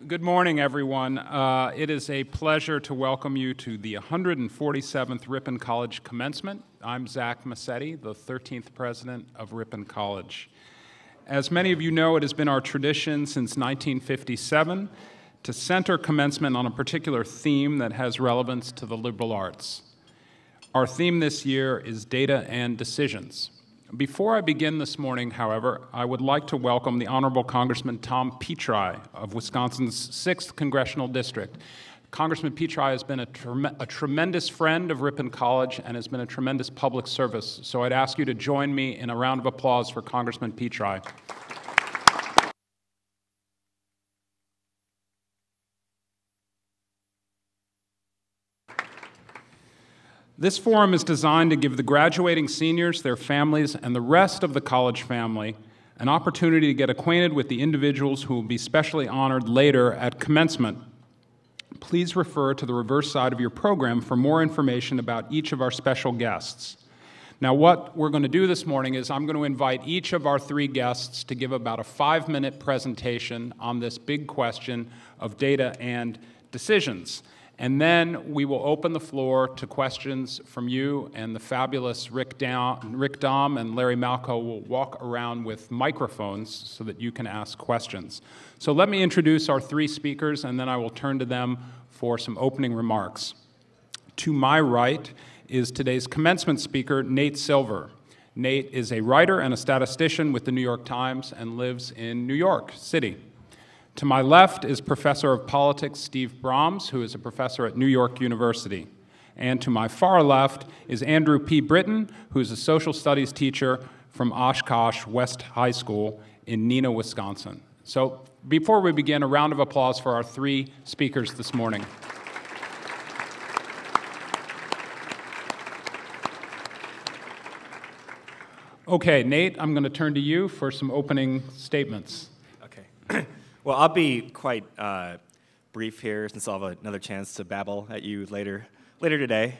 Good morning, everyone. It is a pleasure to welcome you to the 147th Ripon College Commencement. I'm Zach Messitte, the 13th president of Ripon College. As many of you know, it has been our tradition since 1957 to center commencement on a particular theme that has relevance to the liberal arts. Our theme this year is data and decisions. Before I begin this morning, however, I would like to welcome the Honorable Congressman Tom Petri of Wisconsin's 6th Congressional District. Congressman Petri has been a tremendous friend of Ripon College and has been a tremendous public service. So I'd ask you to join me in a round of applause for Congressman Petri. This forum is designed to give the graduating seniors, their families, and the rest of the college family an opportunity to get acquainted with the individuals who will be specially honored later at commencement. Please refer to the reverse side of your program for more information about each of our special guests. Now, what we're going to do this morning is I'm going to invite each of our 3 guests to give about a 5-minute presentation on this big question of data and decisions. And then we will open the floor to questions from you, and the fabulous Rick Dahm and Larry Malco will walk around with microphones so that you can ask questions. So let me introduce our 3 speakers, and then I will turn to them for some opening remarks. To my right is today's commencement speaker, Nate Silver. Nate is a writer and a statistician with the New York Times and lives in New York City. To my left is Professor of Politics Steve Brams, who is a professor at New York University. And to my far left is Andrew P. Britton, who is a social studies teacher from Oshkosh West High School in Neenah, Wisconsin. So before we begin, a round of applause for our 3 speakers this morning. Okay, Nate, I'm going to turn to you for some opening statements. Okay. Well, I'll be quite brief here since I'll have another chance to babble at you later today.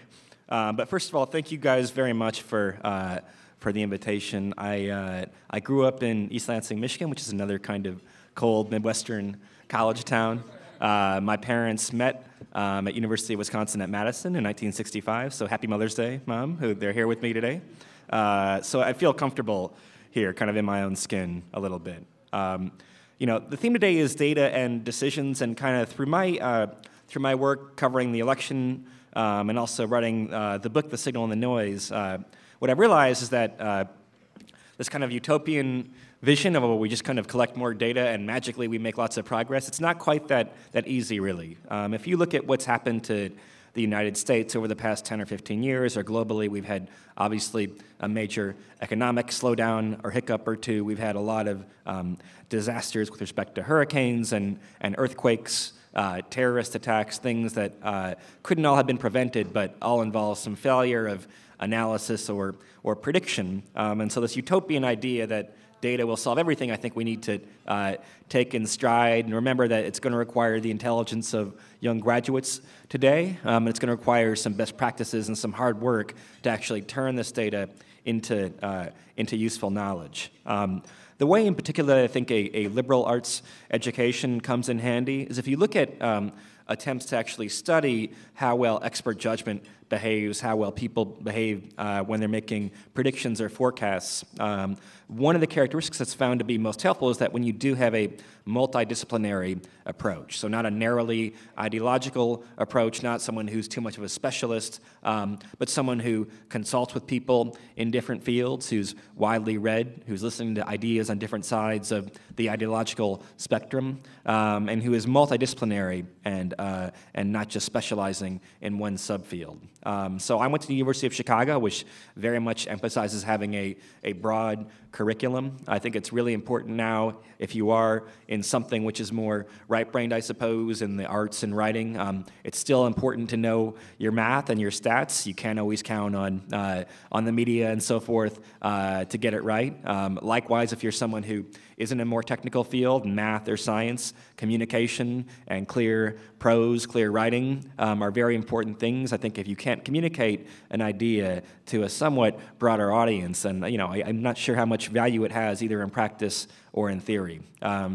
But first of all, thank you guys very much for the invitation. I grew up in East Lansing, Michigan, which is another kind of cold Midwestern college town. My parents met at University of Wisconsin at Madison in 1965. So happy Mother's Day, Mom, who they're here with me today. So I feel comfortable here, kind of in my own skin a little bit. You know, the theme today is data and decisions, and kind of through my work covering the election and also writing the book, The Signal and the Noise, what I've realized is that this kind of utopian vision of where we just kind of collect more data and magically we make lots of progress, it's not quite that easy, really. If you look at what's happened to the United States over the past 10 or 15 years, or globally, we've had obviously a major economic slowdown or hiccup or two. We've had a lot of disasters with respect to hurricanes and earthquakes, terrorist attacks, things that couldn't all have been prevented, but all involve some failure of analysis or prediction. And so this utopian idea that data will solve everything, I think we need to take in stride and remember that it's going to require the intelligence of young graduates today, and it's going to require some best practices and some hard work to actually turn this data into useful knowledge. The way in particular that I think a liberal arts education comes in handy is if you look at attempts to actually study how well expert judgment behaves, how well people behave when they're making predictions or forecasts. One of the characteristics that's found to be most helpful is that when you do have a multidisciplinary approach, so not a narrowly ideological approach, not someone who's too much of a specialist, but someone who consults with people in different fields, who's widely read, who's listening to ideas on different sides of the ideological spectrum, and who is multidisciplinary and not just specializing in one subfield. So I went to the University of Chicago, which very much emphasizes having a broad curriculum. I think it's really important now, if you are in something which is more right-brained, I suppose, in the arts and writing, it's still important to know your math and your stats. You can't always count on the media and so forth to get it right. Likewise, if you're someone who is in a more technical field, math or science, communication and clear prose, clear writing are very important things. I think if you can't can't communicate an idea to a somewhat broader audience. And I'm not sure how much value it has either in practice or in theory.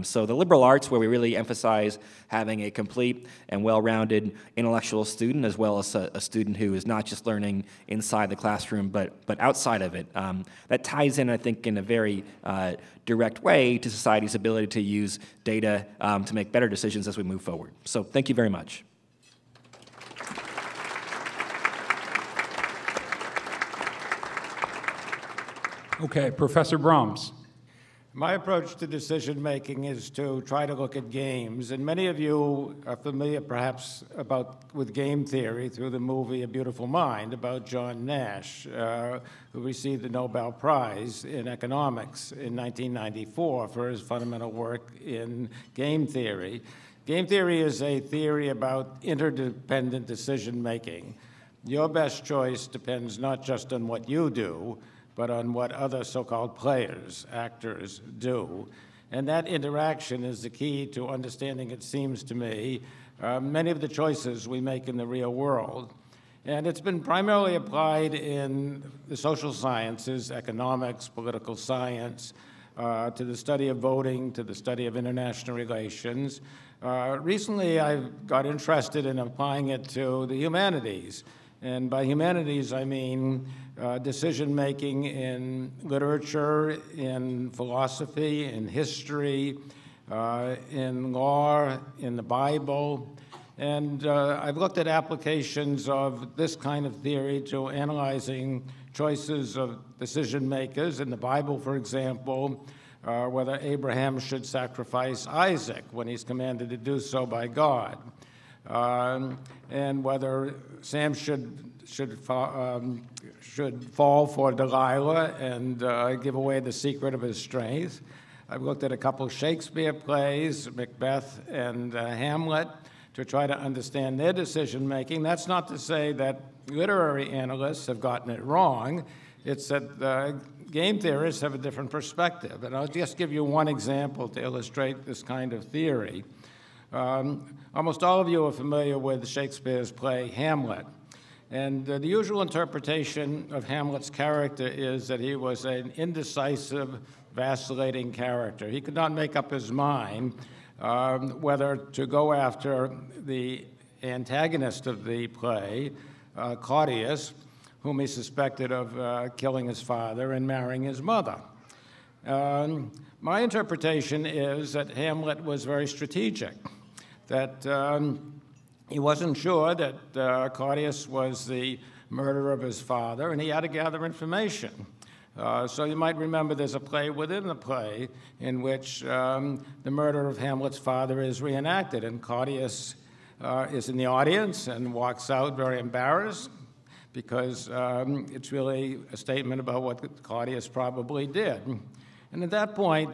So the liberal arts, where we really emphasize having a complete and well-rounded intellectual student, as well as a student who is not just learning inside the classroom, but outside of it. That ties in, I think, in a very direct way to society's ability to use data to make better decisions as we move forward. So thank you very much. Okay, Professor Brams. My approach to decision-making is to try to look at games, and many of you are familiar perhaps with game theory through the movie A Beautiful Mind about John Nash, who received the Nobel Prize in economics in 1994 for his fundamental work in game theory. Game theory is a theory about interdependent decision-making. Your best choice depends not just on what you do, but on what other so-called players, actors, do. And that interaction is the key to understanding, it seems to me, many of the choices we make in the real world. And it's been primarily applied in the social sciences, economics, political science, to the study of voting, to the study of international relations. Recently, I've got interested in applying it to the humanities. And by humanities, I mean decision-making in literature, in philosophy, in history, in law, in the Bible. And I've looked at applications of this kind of theory to analyzing choices of decision-makers. In the Bible, for example, whether Abraham should sacrifice Isaac when he's commanded to do so by God. And whether Sam should fall for Delilah and give away the secret of his strength. I've looked at a couple Shakespeare plays, Macbeth and Hamlet, to try to understand their decision-making. That's not to say that literary analysts have gotten it wrong. It's that game theorists have a different perspective. And I'll just give you one example to illustrate this kind of theory. Almost all of you are familiar with Shakespeare's play Hamlet. And the usual interpretation of Hamlet's character is that he was an indecisive, vacillating character. He could not make up his mind whether to go after the antagonist of the play, Claudius, whom he suspected of killing his father and marrying his mother. My interpretation is that Hamlet was very strategic, that he wasn't sure that Claudius was the murderer of his father, and he had to gather information. So you might remember there's a play within the play in which the murder of Hamlet's father is reenacted, and Claudius is in the audience and walks out very embarrassed because it's really a statement about what Claudius probably did. And at that point,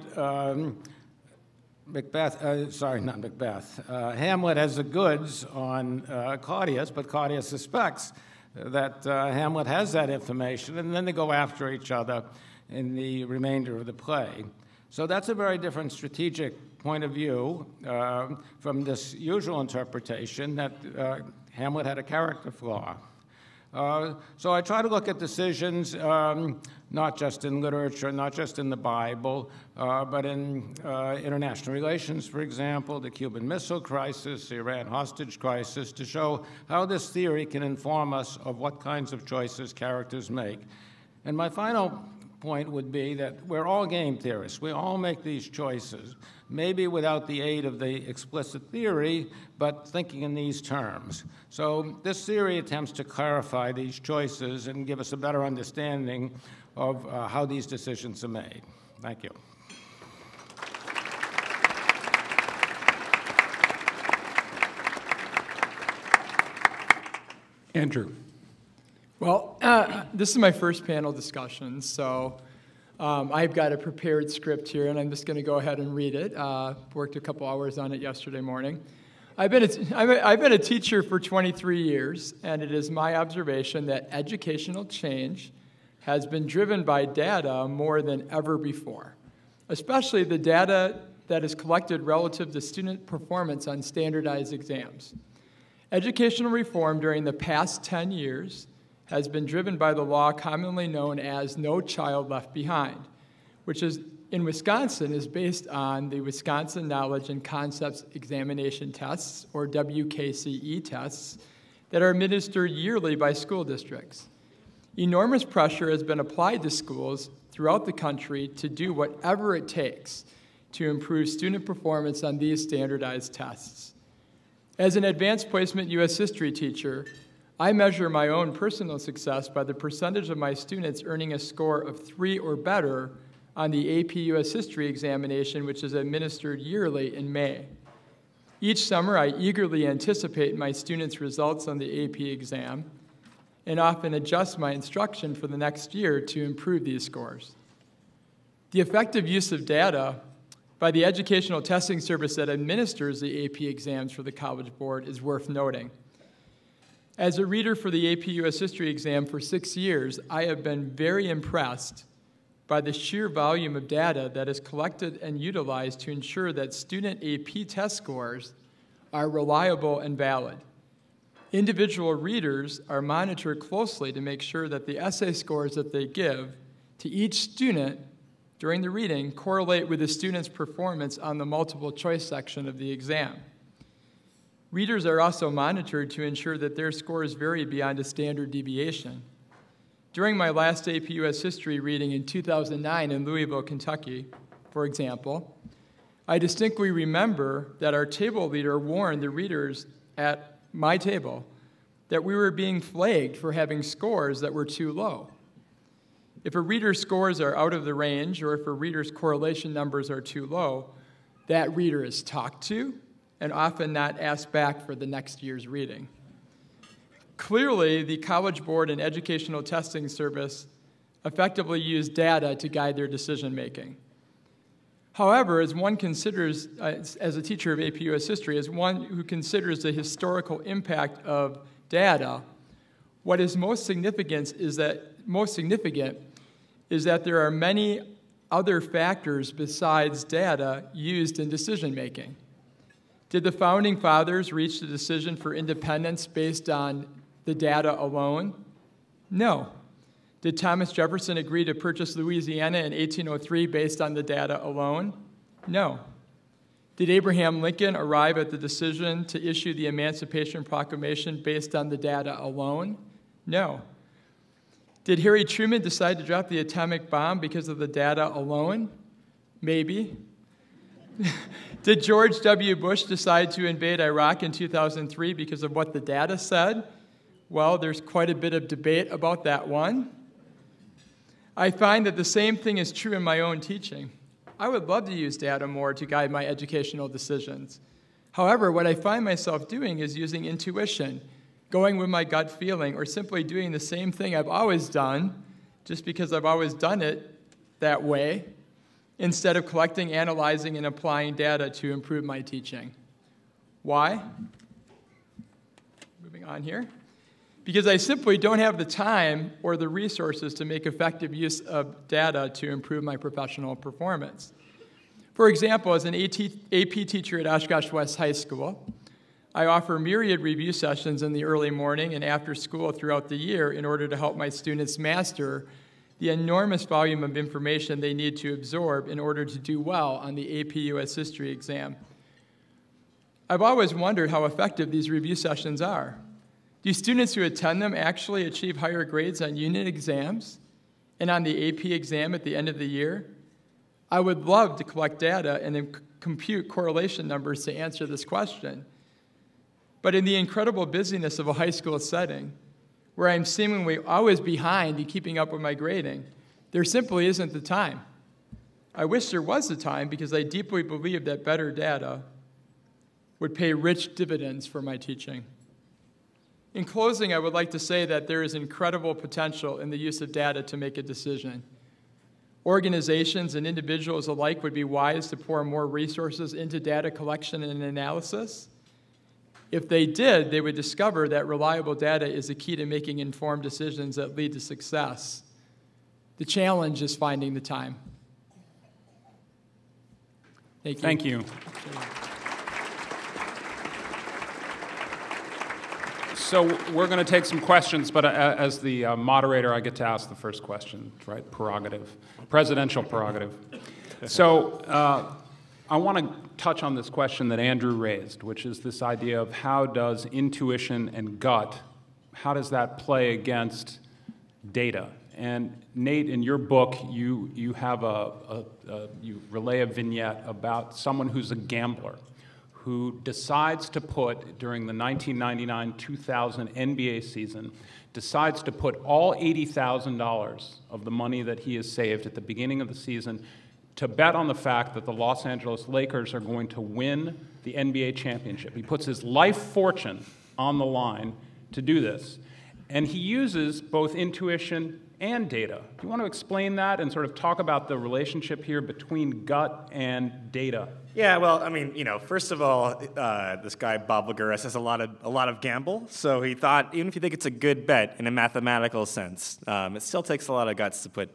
Hamlet has the goods on Claudius, but Claudius suspects that Hamlet has that information, and then they go after each other in the remainder of the play. So that's a very different strategic point of view from this usual interpretation that Hamlet had a character flaw. So I try to look at decisions not just in literature, not just in the Bible, but in international relations, for example, the Cuban Missile Crisis, the Iran hostage crisis, to show how this theory can inform us of what kinds of choices characters make. And my final point would be that we're all game theorists. We all make these choices, maybe without the aid of the explicit theory, but thinking in these terms. So this theory attempts to clarify these choices and give us a better understanding of how these decisions are made. Thank you. Andrew. Well, this is my first panel discussion, so I've got a prepared script here, and I'm just going to go ahead and read it. Worked a couple hours on it yesterday morning. I've been a teacher for 23 years, and it is my observation that educational change has been driven by data more than ever before, especially the data that is collected relative to student performance on standardized exams. Educational reform during the past 10 years has been driven by the law commonly known as No Child Left Behind, which is in Wisconsin is based on the Wisconsin Knowledge and Concepts Examination Tests, or WKCE tests, that are administered yearly by school districts. Enormous pressure has been applied to schools throughout the country to do whatever it takes to improve student performance on these standardized tests. As an advanced placement U.S. history teacher, I measure my own personal success by the percentage of my students earning a score of 3 or better on the AP U.S. History examination, which is administered yearly in May. Each summer, I eagerly anticipate my students' results on the AP exam and often adjust my instruction for the next year to improve these scores. The effective use of data by the educational testing service that administers the AP exams for the College Board is worth noting. As a reader for the AP U.S. History exam for 6 years, I have been very impressed by the sheer volume of data that is collected and utilized to ensure that student AP test scores are reliable and valid. Individual readers are monitored closely to make sure that the essay scores that they give to each student during the reading correlate with the student's performance on the multiple choice section of the exam. Readers are also monitored to ensure that their scores vary beyond a standard deviation. During my last AP U.S. History reading in 2009 in Louisville, Kentucky, for example, I distinctly remember that our table leader warned the readers at my table that we were being flagged for having scores that were too low. If a reader's scores are out of the range, or if a reader's correlation numbers are too low, that reader is talked to and often not asked back for the next year's reading. Clearly, the College Board and Educational Testing Service effectively use data to guide their decision-making. However, as one considers, as a teacher of AP U.S. History, as one who considers the historical impact of data, what is most significant is that there are many other factors besides data used in decision-making. Did the Founding Fathers reach the decision for independence based on the data alone? No. Did Thomas Jefferson agree to purchase Louisiana in 1803 based on the data alone? No. Did Abraham Lincoln arrive at the decision to issue the Emancipation Proclamation based on the data alone? No. Did Harry Truman decide to drop the atomic bomb because of the data alone? Maybe. Did George W. Bush decide to invade Iraq in 2003 because of what the data said? Well, there's quite a bit of debate about that one. I find that the same thing is true in my own teaching. I would love to use data more to guide my educational decisions. However, what I find myself doing is using intuition, going with my gut feeling, or simply doing the same thing I've always done, just because I've always done it that way, instead of collecting, analyzing, and applying data to improve my teaching. Why? Moving on here. Because I simply don't have the time or the resources to make effective use of data to improve my professional performance. For example, as an AP teacher at Oshkosh West High School, I offer myriad review sessions in the early morning and after school throughout the year in order to help my students master the enormous volume of information they need to absorb in order to do well on the AP U.S. History exam. I've always wondered how effective these review sessions are. Do students who attend them actually achieve higher grades on unit exams and on the AP exam at the end of the year? I would love to collect data and then compute correlation numbers to answer this question. But in the incredible busyness of a high school setting, where I'm seemingly always behind in keeping up with my grading, there simply isn't the time. I wish there was the time because I deeply believe that better data would pay rich dividends for my teaching. In closing, I would like to say that there is incredible potential in the use of data to make a decision. Organizations and individuals alike would be wise to pour more resources into data collection and analysis. If they did, they would discover that reliable data is the key to making informed decisions that lead to success. The challenge is finding the time. Thank you. Thank you. So we're going to take some questions, but as the moderator, I get to ask the first question, right? Prerogative, presidential prerogative. So I want to touch on this question that Andrew raised, which is this idea of how does intuition and gut, how does that play against data? And Nate, in your book, you have you relay a vignette about someone who's a gambler who decides to put, during the 1999-2000 NBA season, decides to put all $80,000 of the money that he has saved at the beginning of the season to bet on the fact that the Los Angeles Lakers are going to win the NBA championship. He puts his life fortune on the line to do this. And he uses both intuition and data. Do you want to explain that and sort of talk about the relationship here between gut and data? Yeah, well, I mean, first of all, this guy Bob Laguerre has a lot of gamble. So he thought, even if you think it's a good bet in a mathematical sense, it still takes a lot of guts to put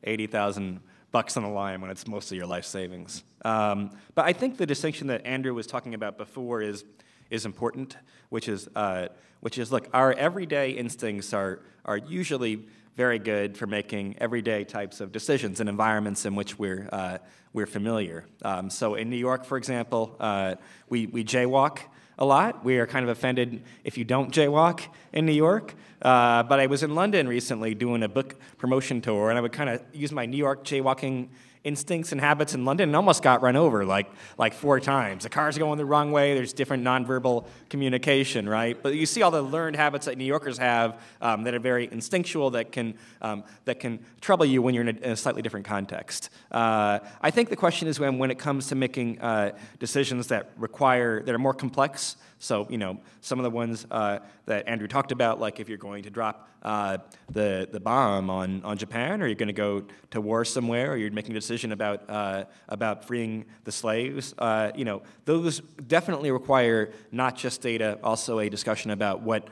80,000 bucks on the line when it's most of your life savings. But I think the distinction that Andrew was talking about before is important, which is look, our everyday instincts are usually very good for making everyday types of decisions in environments in which we're familiar. So in New York, for example, we jaywalk a lot. We are kind of offended if you don't jaywalk in New York. But I was in London recently doing a book promotion tour, and I would kind of use my New York jaywalking instincts and habits in London and almost got run over like 4 times. The cars are going the wrong way. There's different nonverbal communication, right? But you see all the learned habits that New Yorkers have that are very instinctual that can trouble you when you're in a slightly different context. I think the question is when it comes to making decisions that are more complex. So, some of the ones that Andrew talked about, like if you're going to drop the bomb on Japan, or you're going to go to war somewhere, or you're making a decision about freeing the slaves, those definitely require not just data, also a discussion about what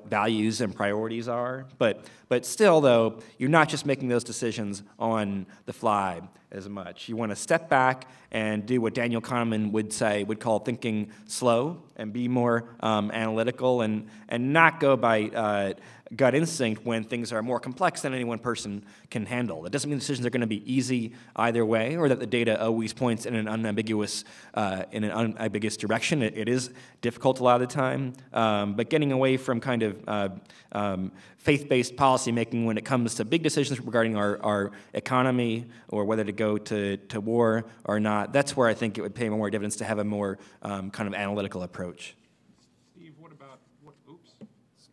values and priorities are. But still, though, you're not just making those decisions on the fly as much. You want to step back and do what Daniel Kahneman would call thinking slow, and be more analytical, and not go by gut instinct when things are more complex than any one person can handle. That doesn't mean decisions are going to be easy either way, or that the data always points in an unambiguous direction. It is difficult a lot of the time, but getting away from kind of faith-based policy making when it comes to big decisions regarding our economy or whether to go to war or not, that's where I think it would pay more dividends to have a more kind of analytical approach. Steve,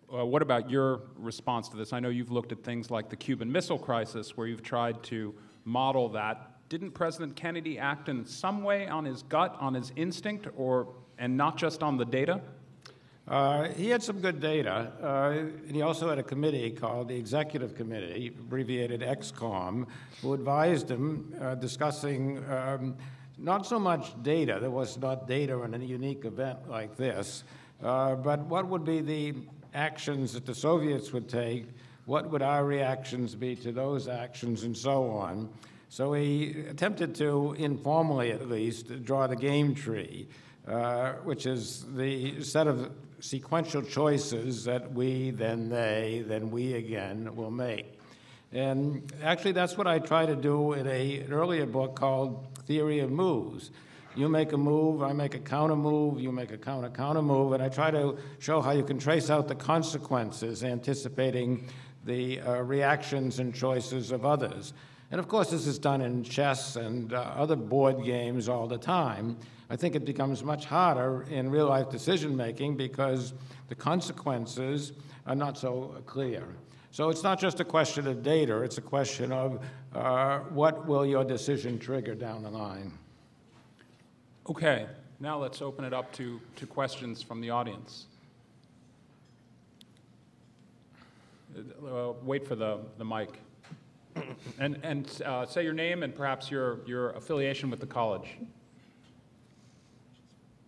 what about your response to this? I know you've looked at things like the Cuban Missile Crisis, where you've tried to model that. Didn't President Kennedy act in some way on his gut, on his instinct, and not just on the data? He had some good data. And he also had a committee called the Executive Committee, abbreviated EXCOM, who advised him, discussing not so much data. There was not data in a unique event like this, but what would be the actions that the Soviets would take, what would our reactions be to those actions, and so on. So he attempted to, informally at least, draw the game tree, which is the set of sequential choices that we, then they, then we again will make. And actually that's what I try to do in an earlier book called Theory of Moves. You make a move, I make a counter move, you make a counter move, and I try to show how you can trace out the consequences, anticipating the reactions and choices of others. And of course, this is done in chess and other board games all the time. I think it becomes much harder in real-life decision-making because the consequences are not so clear. So it's not just a question of data, it's a question of what will your decision trigger down the line. Okay, now let's open it up to questions from the audience. Wait for the mic. And say your name and perhaps your affiliation with the college.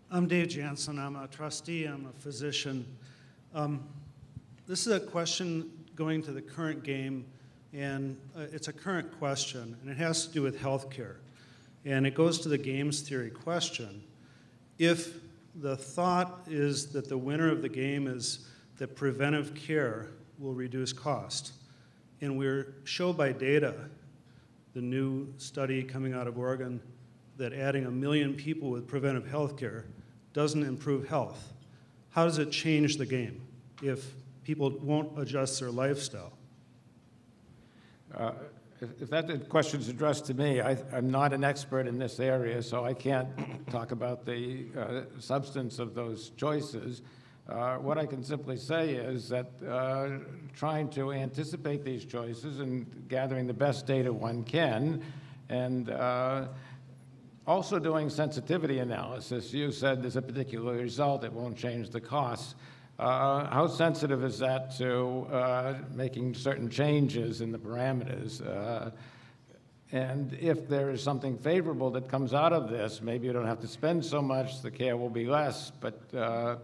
I'm Dave Jansen. I'm a trustee. I'm a physician. This is a question going to the current game, and it's a current question, and it has to do with healthcare. And it goes to the games theory question. If the thought is that the winner of the game is that preventive care will reduce cost. And we're shown by data, the new study coming out of Oregon, that adding 1 million people with preventive health care doesn't improve health. How does it change the game if people won't adjust their lifestyle? If that question is addressed to me, I'm not an expert in this area, so I can't talk about the substance of those choices. What I can simply say is that trying to anticipate these choices and gathering the best data one can, and also doing sensitivity analysis. You said there's a particular result, it won't change the costs. How sensitive is that to making certain changes in the parameters? And if there is something favorable that comes out of this, maybe you don't have to spend so much, the care will be less, but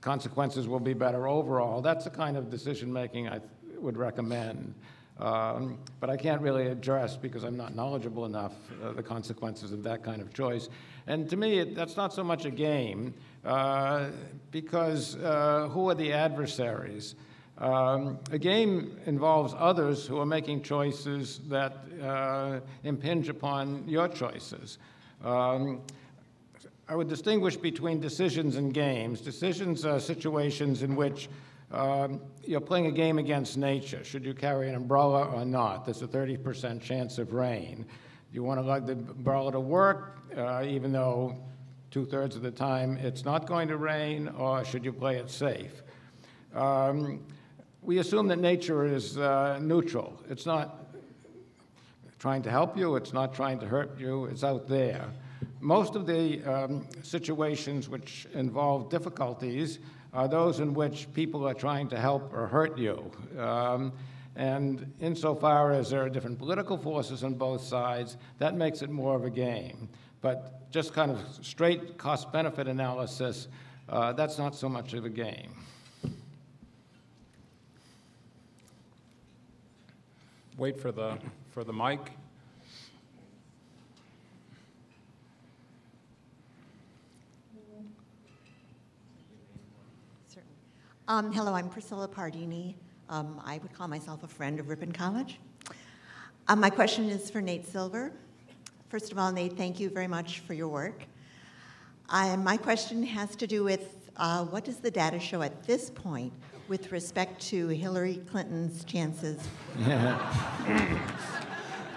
consequences will be better overall. That's the kind of decision-making I would recommend. But I can't really address, because I'm not knowledgeable enough, the consequences of that kind of choice. And to me, that's not so much a game, because who are the adversaries? A game involves others who are making choices that impinge upon your choices. I would distinguish between decisions and games. Decisions are situations in which you're playing a game against nature. Should you carry an umbrella or not? There's a 30% chance of rain. Do you want to lug the umbrella to work, even though 2/3 of the time it's not going to rain, or should you play it safe? We assume that nature is neutral. It's not trying to help you, it's not trying to hurt you, it's out there. Most of the situations which involve difficulties are those in which people are trying to help or hurt you. And insofar as there are different political forces on both sides, that makes it more of a game. But just kind of straight cost-benefit analysis, that's not so much of a game. Wait for the mic. Hello, I'm Priscilla Pardini. I would call myself a friend of Ripon College. My question is for Nate Silver. First of all, Nate, thank you very much for your work. My question has to do with what does the data show at this point with respect to Hillary Clinton's chances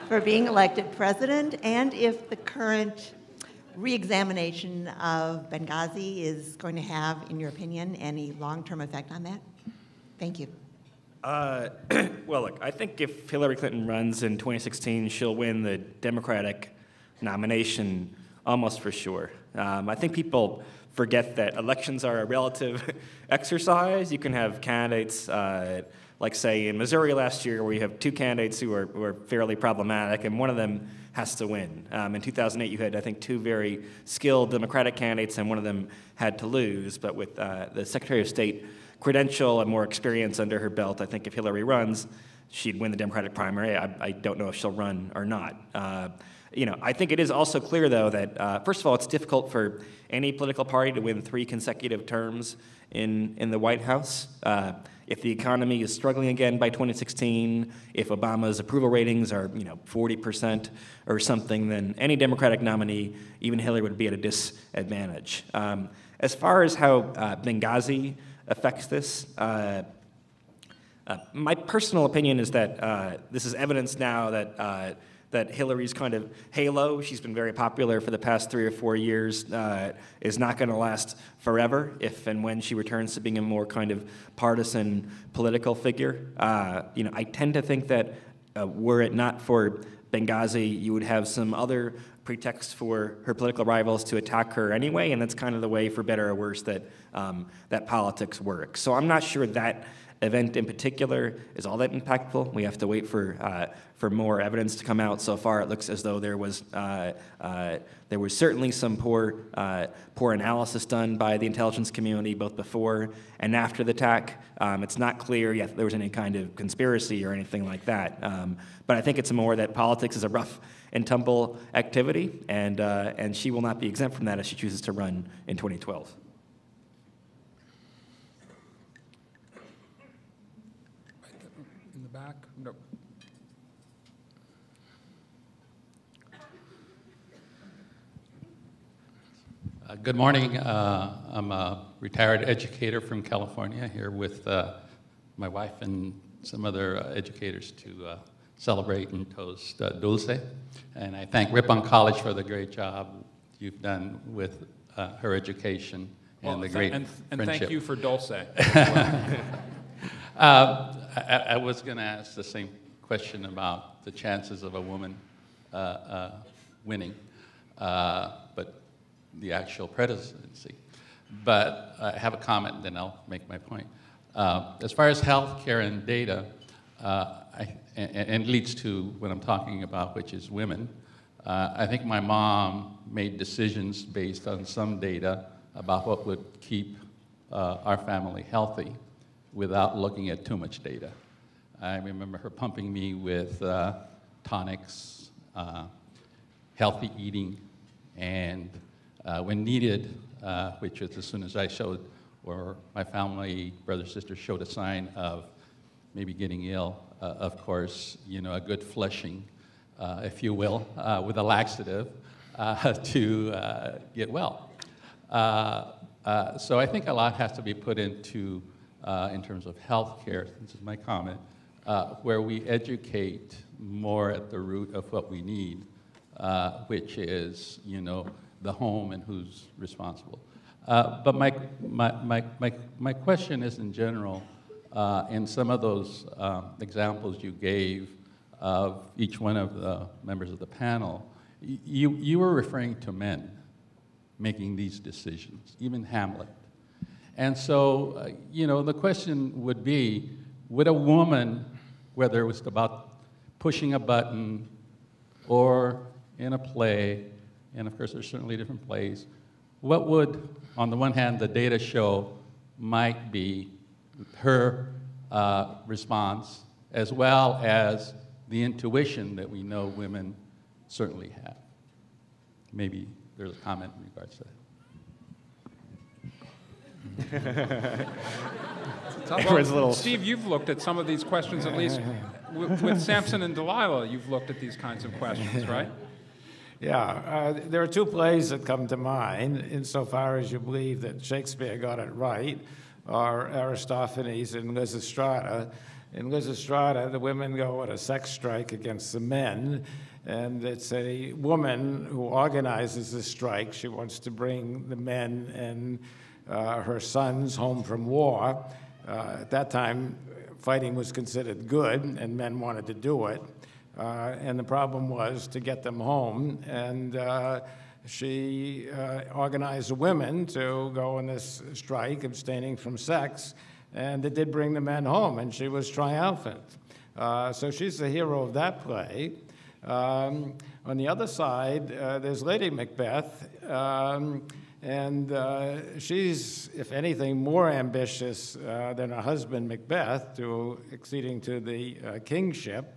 for being elected president, and if the current re-examination of Benghazi is going to have, in your opinion, any long-term effect on that? Thank you. Well, look, I think if Hillary Clinton runs in 2016, she'll win the Democratic nomination almost for sure. I think people forget that elections are a relative exercise. You can have candidates, like say in Missouri last year, where you have two candidates who are fairly problematic, and one of them has to win. In 2008, you had, I think, two very skilled Democratic candidates, and one of them had to lose. But with the Secretary of State credential and more experience under her belt, I think if Hillary runs, she'd win the Democratic primary. I don't know if she'll run or not. I think it is also clear, though, that first of all, it's difficult for any political party to win 3 consecutive terms in the White House. If the economy is struggling again by 2016, if Obama's approval ratings are 40% or something, then any Democratic nominee, even Hillary, would be at a disadvantage. As far as how Benghazi affects this, my personal opinion is that this is evidence now that Hillary's kind of halo, she's been very popular for the past 3 or 4 years, is not going to last forever if and when she returns to being a more kind of partisan political figure. I tend to think that were it not for Benghazi, you would have some other pretext for her political rivals to attack her anyway, and that's kind of the way, for better or worse, that that politics works. So I'm not sure that event in particular is all that impactful. We have to wait for more evidence to come out. So far, it looks as though there was certainly some poor analysis done by the intelligence community both before and after the attack. It's not clear yet there was any kind of conspiracy or anything like that. But I think it's more that politics is a rough and tumble activity, and she will not be exempt from that if she chooses to run in 2012. In the back? No. Good morning. I'm a retired educator from California here with my wife and some other educators to celebrate and toast Dulce. And I thank Ripon College for the great job you've done with her education and the great and friendship. thank you for Dulce. I was going to ask the same question about the chances of a woman winning, but the actual presidency. But I have a comment, then I'll make my point. As far as healthcare and data, and it leads to what I'm talking about, which is women, I think my mom made decisions based on some data about what would keep our family healthy without looking at too much data. I remember her pumping me with tonics, healthy eating, and when needed, which was as soon as I showed, or my family, brother, sister showed a sign of maybe getting ill, of course, you know, a good flushing, if you will, with a laxative to get well. So I think a lot has to be put into, in terms of healthcare, this is my comment, where we educate more at the root of what we need, which is, you know, the home and who's responsible. But my question is in general, in some of those examples you gave of each one of the members of the panel, you were referring to men making these decisions, even Hamlet. And so, you know, the question would be, would a woman, whether it was about pushing a button or in a play, and of course there's certainly different plays, what would, on the one hand, the data show might be her response, as well as the intuition that we know women certainly have? Maybe there's a comment in regards to that. Well, Steve, you've looked at some of these questions, at least with Samson and Delilah, you've looked at these kinds of questions, right? Yeah, there are two plays that come to mind insofar as you believe that Shakespeare got it right, are Aristophanes and Lysistrata. In Lysistrata, the women go on a sex strike against the men, and it's a woman who organizes the strike. She wants to bring the men and her sons home from war. At that time, fighting was considered good, and men wanted to do it. And the problem was to get them home, and she organized the women to go on this strike, abstaining from sex, and it did bring the men home, and she was triumphant. So she's the hero of that play. On the other side, there's Lady Macbeth, and she's, if anything, more ambitious than her husband Macbeth, acceding to the kingship.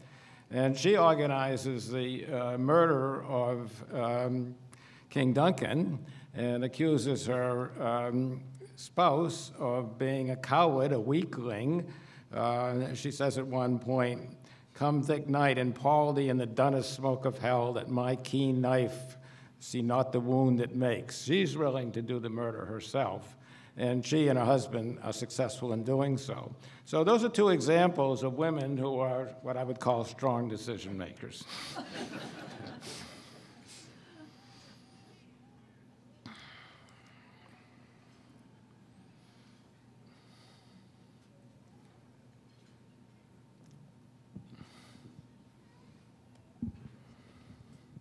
And she organizes the murder of King Duncan and accuses her spouse of being a coward, a weakling. She says at one point, "Come thick night and pall thee in the dunnest smoke of hell, that my keen knife see not the wound it makes." She's willing to do the murder herself, and she and her husband are successful in doing so. So those are two examples of women who are what I would call strong decision makers.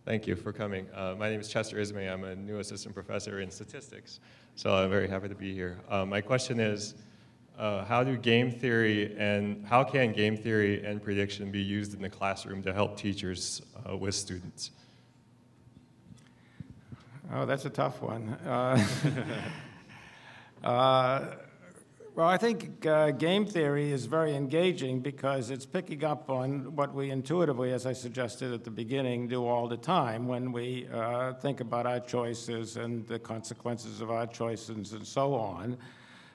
Thank you for coming. My name is Chester Ismay. I'm a new assistant professor in statistics, so I'm very happy to be here. My question is, how can game theory and prediction be used in the classroom to help teachers with students? Oh, that's a tough one. Well, I think game theory is very engaging because it's picking up on what we intuitively, as I suggested at the beginning, do all the time when we think about our choices and the consequences of our choices and so on.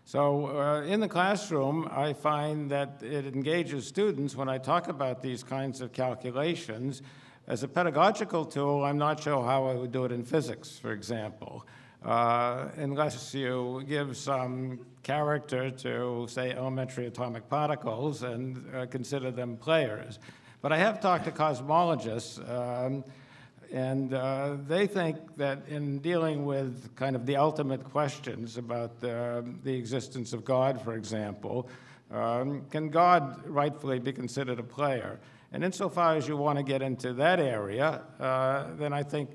So in the classroom, I find that it engages students when I talk about these kinds of calculations. As a pedagogical tool, I'm not sure how I would do it in physics, for example. Unless you give some character to, say, elementary atomic particles and consider them players. But I have talked to cosmologists, and they think that in dealing with kind of the ultimate questions about the existence of God, for example, can God rightfully be considered a player? And insofar as you want to get into that area, then I think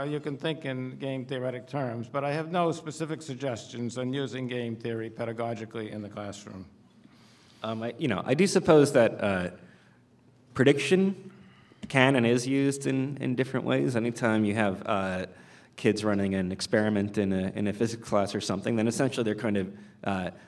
you can think in game theoretic terms, but I have no specific suggestions on using game theory pedagogically in the classroom. I do suppose that prediction can and is used in different ways. Anytime you have kids running an experiment in a physics class or something, then essentially they're kind of,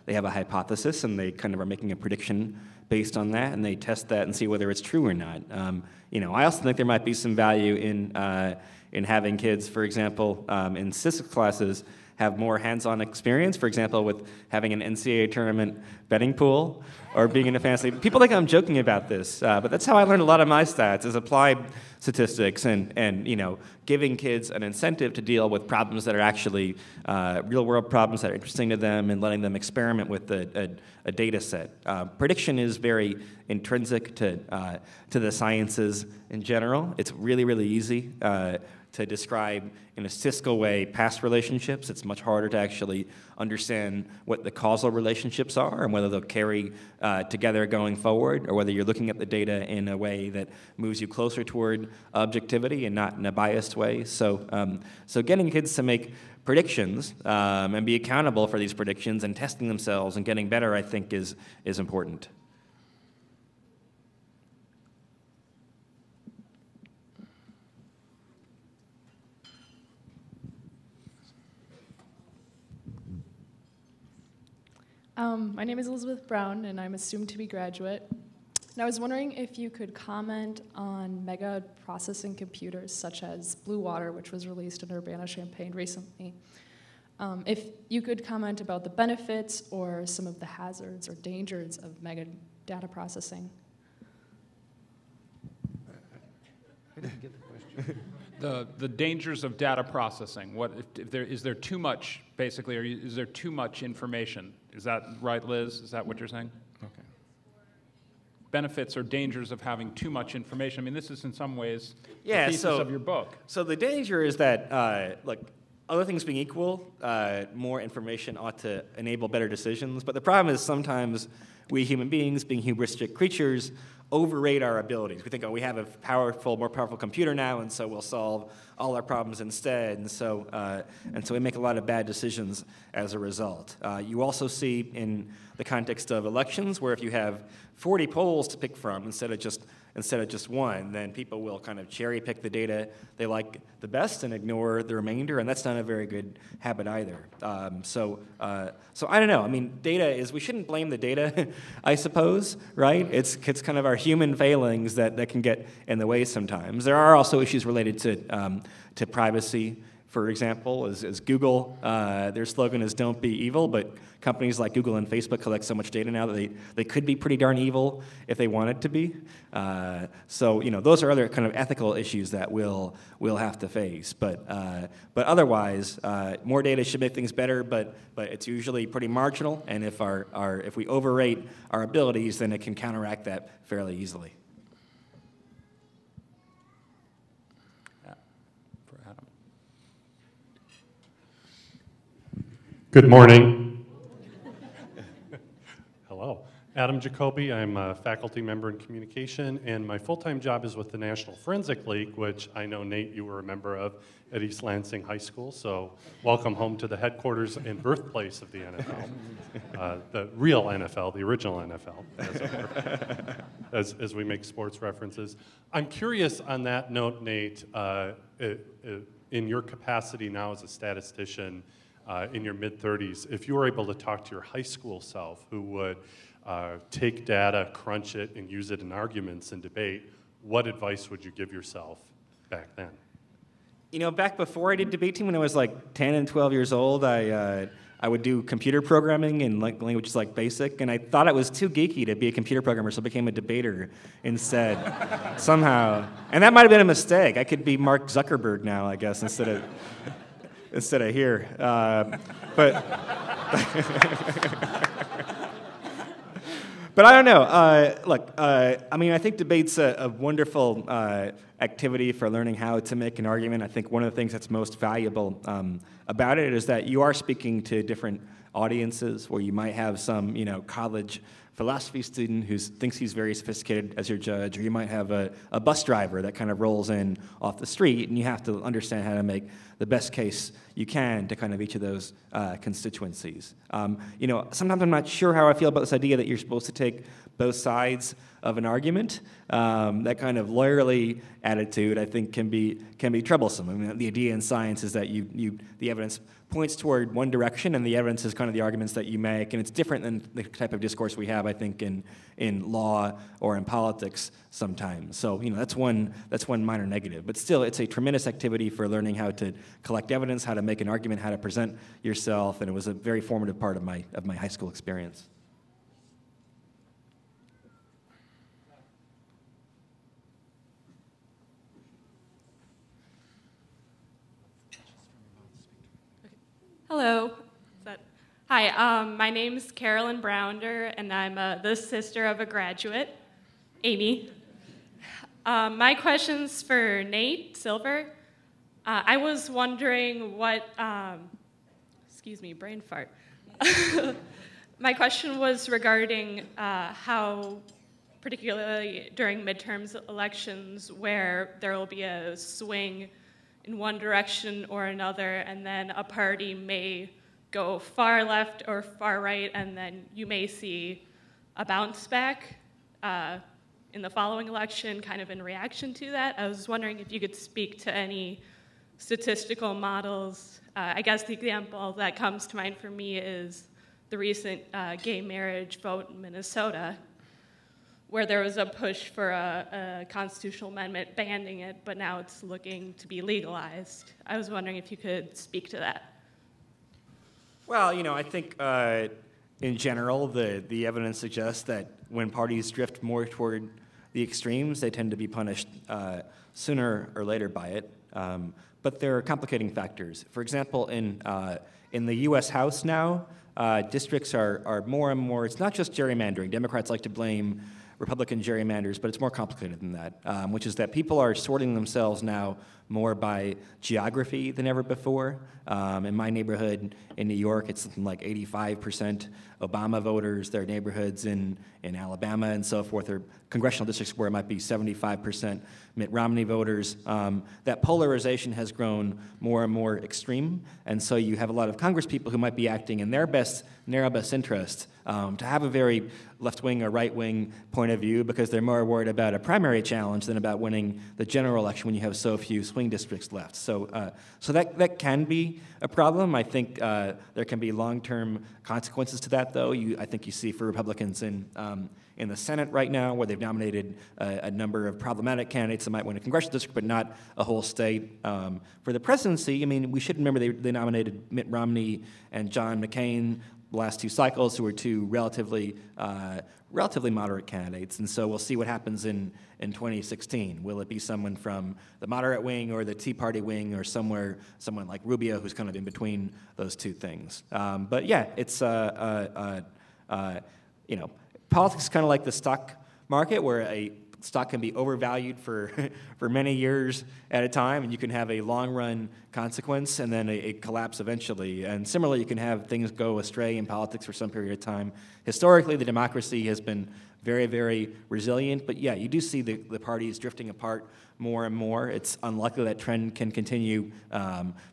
they have a hypothesis and they kind of are making a prediction based on that, and they test that and see whether it's true or not. I also think there might be some value in having kids, for example, in physics classes, have more hands-on experience, for example, with having an NCAA tournament betting pool or being in a fantasy. People think I'm joking about this, but that's how I learned a lot of my stats, is applied statistics and giving kids an incentive to deal with problems that are actually real-world problems that are interesting to them and letting them experiment with a data set. Prediction is very intrinsic to the sciences in general. It's really, really easy to describe in a statistical way past relationships. It's much harder to actually understand what the causal relationships are and whether they'll carry together going forward, or whether you're looking at the data in a way that moves you closer toward objectivity and not in a biased way. So getting kids to make predictions and be accountable for these predictions and testing themselves and getting better, I think, is important. My name is Elizabeth Brown, and I'm a soon-to-be graduate. And I was wondering if you could comment on mega processing computers such as Blue Water, which was released in Urbana-Champaign recently. If you could comment about the benefits or some of the hazards or dangers of mega data processing. I didn't get the question. The dangers of data processing. What is there too much, basically, or is there too much information? Is that right, Liz? Is that what you're saying? Okay. Benefits or dangers of having too much information. I mean, this is in some ways the thesis of your book. So the danger is that, other things being equal, more information ought to enable better decisions. But the problem is sometimes we human beings, being hubristic creatures, overrate our abilities. We think, oh, we have a more powerful computer now, and so we'll solve all our problems instead. And so we make a lot of bad decisions as a result. You also see in the context of elections, where if you have 40 polls to pick from instead of just one, then people will kind of cherry pick the data they like the best and ignore the remainder, and that's not a very good habit either. So I don't know. I mean, we shouldn't blame the data, I suppose, right? It's kind of our human failings that can get in the way sometimes. There are also issues related to privacy. For example, as Google, their slogan is "Don't be evil," but companies like Google and Facebook collect so much data now that they could be pretty darn evil if they wanted to be. So those are other kind of ethical issues that we'll have to face. But otherwise, more data should make things better. But it's usually pretty marginal. And if we overrate our abilities, then it can counteract that fairly easily. Good morning. Hello. Adam Jacoby. I'm a faculty member in communication, and my full-time job is with the National Forensic League, which I know, Nate, you were a member of at East Lansing High School, so welcome home to the headquarters and birthplace of the NFL. The real NFL, the original NFL, as it were, as we make sports references. I'm curious on that note, Nate, in your capacity now as a statistician in your mid-30s, if you were able to talk to your high school self who would take data, crunch it, and use it in arguments and debate, what advice would you give yourself back then? You know, back before I did debate team, when I was like 10 and 12 years old, I would do computer programming in like languages like BASIC, and I thought it was too geeky to be a computer programmer, so I became a debater instead, somehow. And that might have been a mistake. I could be Mark Zuckerberg now, I guess, instead of here. But I don't know. Look, I mean, I think debate's a wonderful activity for learning how to make an argument. I think one of the things that's most valuable about it is that you are speaking to different audiences, where you might have some, college philosophy student who thinks he's very sophisticated as your judge, or you might have a bus driver that kind of rolls in off the street, and you have to understand how to make the best case you can to kind of each of those constituencies. Sometimes I'm not sure how I feel about this idea that you're supposed to take both sides of an argument. That kind of lawyerly attitude, I think, can be troublesome. I mean, the idea in science is that the evidence points toward one direction, and the evidence is kind of the arguments that you make, and it's different than the type of discourse we have, I think, in law or in politics sometimes. So, that's one minor negative, but still, it's a tremendous activity for learning how to collect evidence, how to make an argument, how to present yourself, and it was a very formative part of my high school experience. Hello. Hi, my name is Carolyn Brounder, and I'm the sister of a graduate, Amy. My question's for Nate Silver. I was wondering what, excuse me, brain fart. My question was regarding how, particularly during midterms elections, where there will be a swing in one direction or another, and then a party may go far left or far right, and then you may see a bounce back in the following election, kind of in reaction to that. I was wondering if you could speak to any statistical models. I guess the example that comes to mind for me is the recent gay marriage vote in Minnesota, where there was a push for a constitutional amendment banning it, but now it's looking to be legalized. I was wondering if you could speak to that. Well, I think in general, the evidence suggests that when parties drift more toward the extremes, they tend to be punished sooner or later by it. But there are complicating factors. For example, in the U.S. House now, districts are more and more, it's not just gerrymandering. Democrats like to blame Republican gerrymanders, but it's more complicated than that, which is that people are sorting themselves now more by geography than ever before. In my neighborhood in New York, it's something like 85% Obama voters. There are neighborhoods in Alabama and so forth, or congressional districts where it might be 75% Mitt Romney voters. That polarization has grown more and more extreme, and so you have a lot of Congress people who might be acting in their narrow best interest to have a very left-wing or right-wing point of view, because they're more worried about a primary challenge than about winning the general election when you have so few swing districts left. So that can be a problem. I think there can be long-term consequences to that, though. I think you see for Republicans in the Senate right now, where they've nominated a number of problematic candidates that might win a congressional district, but not a whole state. For the presidency, I mean, we should remember they nominated Mitt Romney and John McCain the last two cycles, who were two relatively moderate candidates. And so we'll see what happens in 2016. Will it be someone from the moderate wing or the Tea Party wing, or someone like Rubio, who's kind of in between those two things? But yeah, it's politics is kind of like the stock market, where a stock can be overvalued for, for many years at a time, and you can have a long-run consequence and then a collapse eventually. And similarly, you can have things go astray in politics for some period of time. Historically, the democracy has been very, very resilient, but yeah, you do see the parties drifting apart more and more. It's unlikely that trend can continue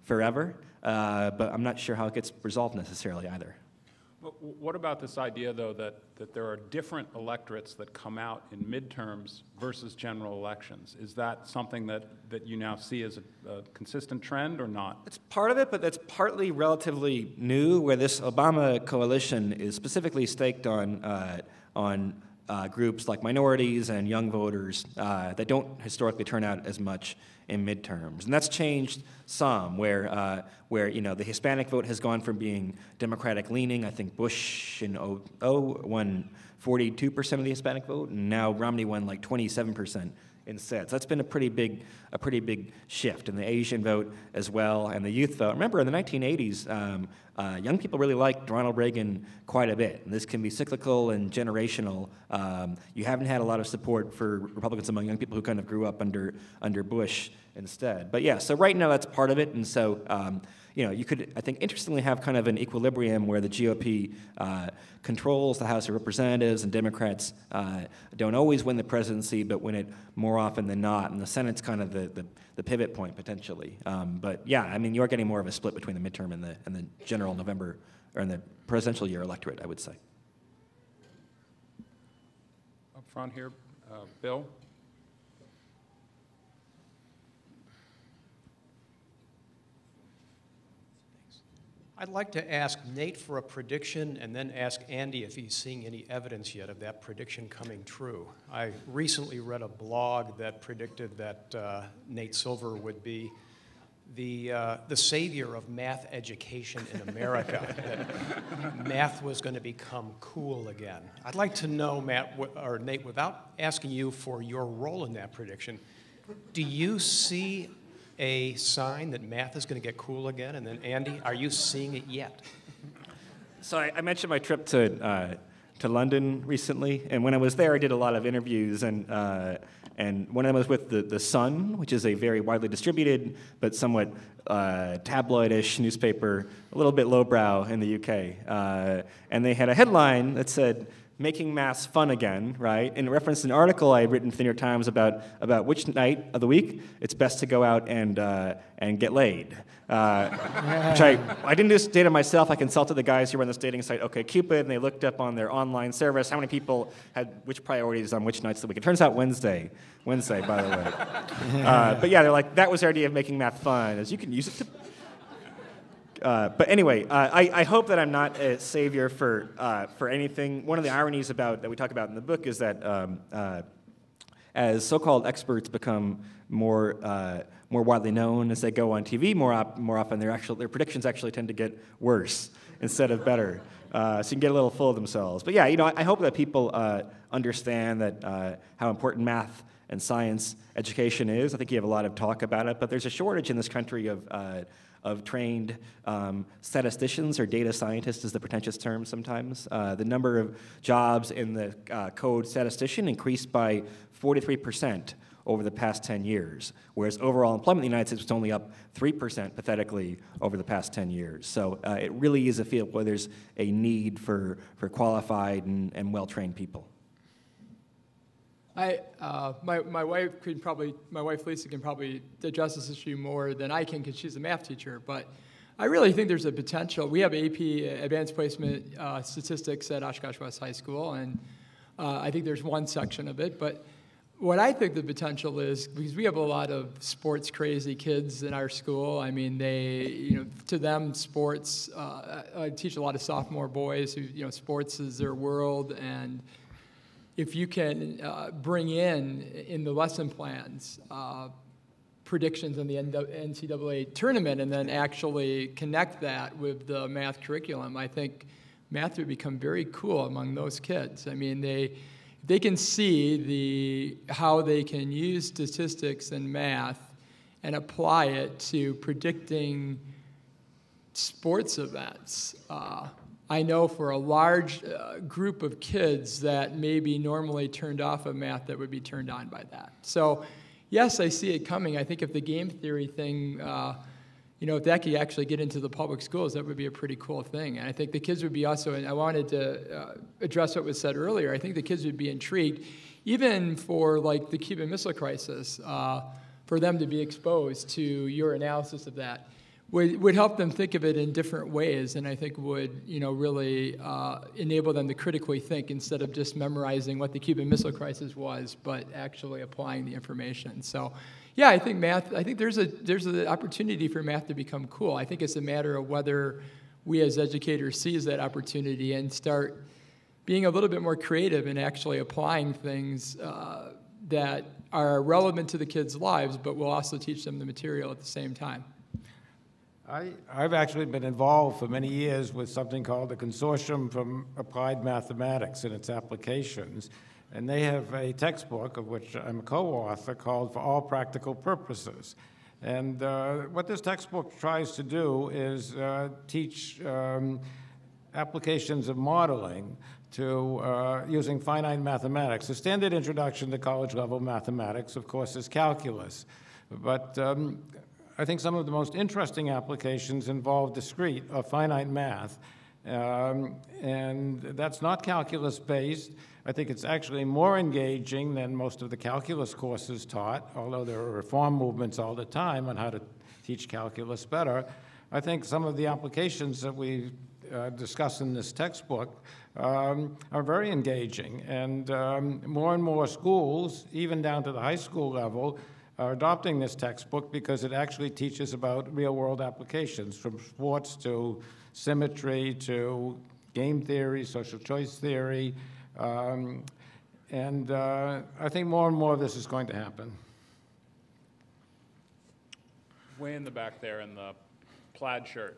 forever, but I'm not sure how it gets resolved necessarily either. What about this idea, though, that there are different electorates that come out in midterms versus general elections? Is that something that you now see as a consistent trend or not? It's part of it, but that's partly relatively new, where this Obama coalition is specifically staked on groups like minorities and young voters that don't historically turn out as much in midterms. And that's changed some, where the Hispanic vote has gone from being Democratic leaning. I think Bush in 2000 won 42% of the Hispanic vote, and now Romney won like 27% instead. So that's been a pretty big shift. And the Asian vote as well, and the youth vote. Remember, in the 1980s, young people really liked Ronald Reagan quite a bit. And this can be cyclical and generational. You haven't had a lot of support for Republicans among young people who kind of grew up under Bush instead. But yeah, so right now that's part of it. And so you could, I think, interestingly have kind of an equilibrium where the GOP controls the House of Representatives and Democrats don't always win the presidency, but win it more often than not. And the Senate's kind of the pivot point potentially. But yeah, I mean, you're getting more of a split between the midterm and the general November, or in the presidential year electorate, I would say. Up front here, Bill. I'd like to ask Nate for a prediction and then ask Andy if he's seeing any evidence yet of that prediction coming true. I recently read a blog that predicted that Nate Silver would be the savior of math education in America, that math was going to become cool again. I'd like to know, Nate, without asking you for your role in that prediction, do you see a sign that math is going to get cool again? And then, Andy, are you seeing it yet? So I mentioned my trip to London recently, and when I was there, I did a lot of interviews, and one of them was with the Sun, which is a very widely distributed but somewhat tabloidish newspaper, a little bit lowbrow in the UK, and they had a headline that said, "Making maths fun again," right? In reference to an article I had written for the New York Times about which night of the week it's best to go out and get laid. Which I didn't do this data myself. I consulted the guys who run this dating site, OkCupid, and they looked up on their online service how many people had which priorities on which nights of the week. It turns out Wednesday, by the way. But yeah, they're like, that was their idea of making math fun, is you can use it to. But anyway, I hope that I'm not a savior for anything. One of the ironies that we talk about in the book is that as so-called experts become more widely known, as they go on TV more often, their predictions actually tend to get worse instead of better. So you can get a little full of themselves. But yeah, I hope that people understand that how important math and science education is. I think you have a lot of talk about it, but there's a shortage in this country of trained statisticians, or data scientists is the pretentious term sometimes. The number of jobs in the code statistician increased by 43% over the past 10 years, whereas overall employment in the United States was only up 3% pathetically over the past 10 years. So it really is a field where there's a need for qualified and well-trained people. My wife Lisa can probably address this issue more than I can because she's a math teacher, but I really think there's a potential. We have AP, Advanced Placement Statistics at Oshkosh West High School, and I think there's one section of it, but what I think the potential is, because we have a lot of sports crazy kids in our school. I mean, to them, sports, I teach a lot of sophomore boys who, sports is their world, and if you can bring in the lesson plans predictions in the NCAA tournament and then actually connect that with the math curriculum, I think math would become very cool among those kids. I mean, they can see how they can use statistics and math and apply it to predicting sports events. I know for a large group of kids that maybe normally turned off of math that would be turned on by that. So yes, I see it coming. I think if the game theory thing, if that could actually get into the public schools, that would be a pretty cool thing. And I think the kids would be also, and I wanted to address what was said earlier, I think the kids would be intrigued, even for like the Cuban Missile Crisis, for them to be exposed to your analysis of that. Would help them think of it in different ways, and I think would really enable them to critically think instead of just memorizing what the Cuban Missile Crisis was, but actually applying the information. So, yeah, I think math. I think there's an opportunity for math to become cool. I think it's a matter of whether we as educators seize that opportunity and start being a little bit more creative and actually applying things that are relevant to the kids' lives, but will also teach them the material at the same time. I've actually been involved for many years with something called the Consortium for Applied Mathematics and its applications, and they have a textbook of which I'm a co-author called For All Practical Purposes. And what this textbook tries to do is teach applications of modeling to using finite mathematics. The standard introduction to college-level mathematics, of course, is calculus, but I think some of the most interesting applications involve discrete or finite math, and that's not calculus-based. I think it's actually more engaging than most of the calculus courses taught, although there are reform movements all the time on how to teach calculus better. I think some of the applications that we discuss in this textbook are very engaging, and more schools, even down to the high school level, are adopting this textbook because it actually teaches about real-world applications, from sports to symmetry to game theory, social choice theory, and I think more and more of this is going to happen. Way in the back there in the plaid shirt.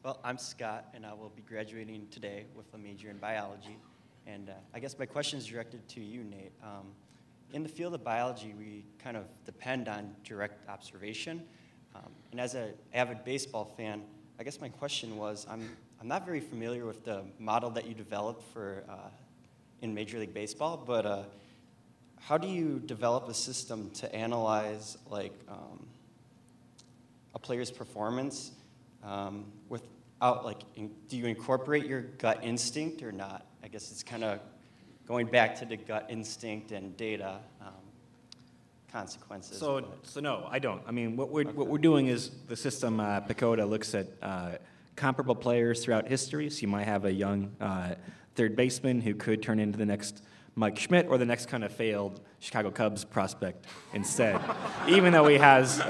Well, I'm Scott, and I will be graduating today with a major in biology. And I guess my question is directed to you, Nate. In the field of biology, we kind of depend on direct observation. And as an avid baseball fan, I guess my question was, I'm not very familiar with the model that you developed for in Major League Baseball, but how do you develop a system to analyze like a player's performance without, like, do you incorporate your gut instinct or not? I guess it's kind of going back to the gut instinct and data consequences. So no, I don't. I mean, what we're doing is the system PCOTA looks at comparable players throughout history. So you might have a young third baseman who could turn into the next Mike Schmidt or the next kind of failed Chicago Cubs prospect instead, even though he has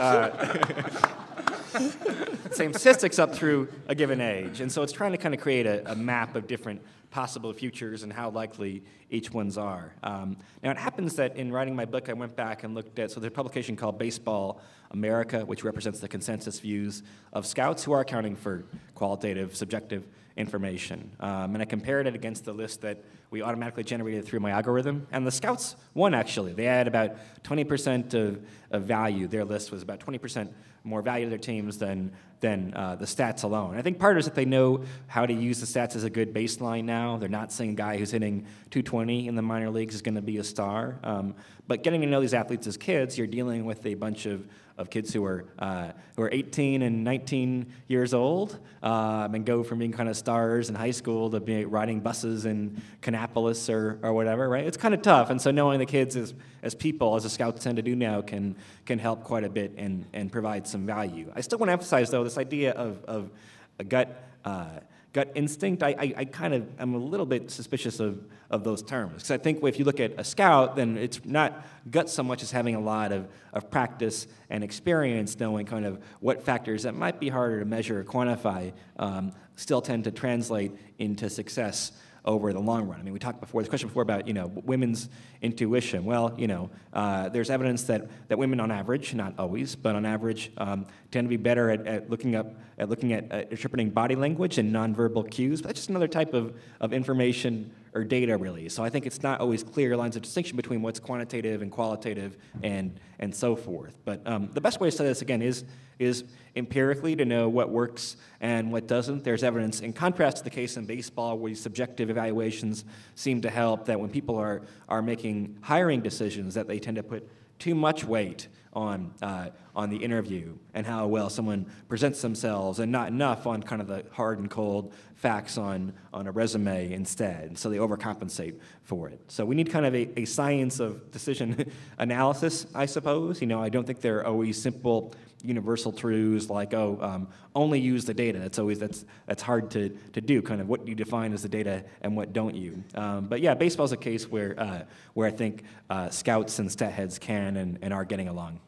same statistics up through a given age. And so it's trying to kind of create a map of different possible futures and how likely each ones are. Now it happens that in writing my book, I went back and looked at, so there's a publication called Baseball America, which represents the consensus views of scouts who are accounting for qualitative, subjective information. And I compared it against the list that we automatically generated through my algorithm. And the scouts won, actually. They had about 20% of value. Their list was about 20% more value to their teams than the stats alone. I think part is that they know how to use the stats as a good baseline now. They're not saying a guy who's hitting 220 in the minor leagues is going to be a star. But getting to know these athletes as kids, you're dealing with a bunch of kids who are 18 and 19 years old and go from being kind of stars in high school to be riding buses in Kannapolis or whatever, right? It's kind of tough, and so knowing the kids as people, as the scouts tend to do now, can help quite a bit and provide some value. I still want to emphasize, though, this idea of a gut instinct. I kind of am a little bit suspicious of those terms, because I think if you look at a scout, then it's not gut so much as having a lot of practice and experience, knowing kind of what factors that might be harder to measure or quantify still tend to translate into success over the long run. I mean, we talked before, this question before about, women's intuition. Well, there's evidence that women on average, not always, but on average, tend to be better at looking at interpreting body language and nonverbal cues. But that's just another type of information or data, really. So I think it's not always clear lines of distinction between what's quantitative and qualitative and so forth. But the best way to say this, again, is empirically to know what works and what doesn't. There's evidence, in contrast to the case in baseball, where subjective evaluations seem to help, that when people are making hiring decisions, that they tend to put too much weight on the interview and how well someone presents themselves, and not enough on kind of the hard and cold facts on a resume instead. And so they overcompensate for it. So we need kind of a science of decision analysis, I suppose. I don't think there are always simple universal truths like, only use the data. That's hard to do, kind of what you define as the data and what don't you. But yeah, baseball's a case where I think scouts and stat heads can and are getting along.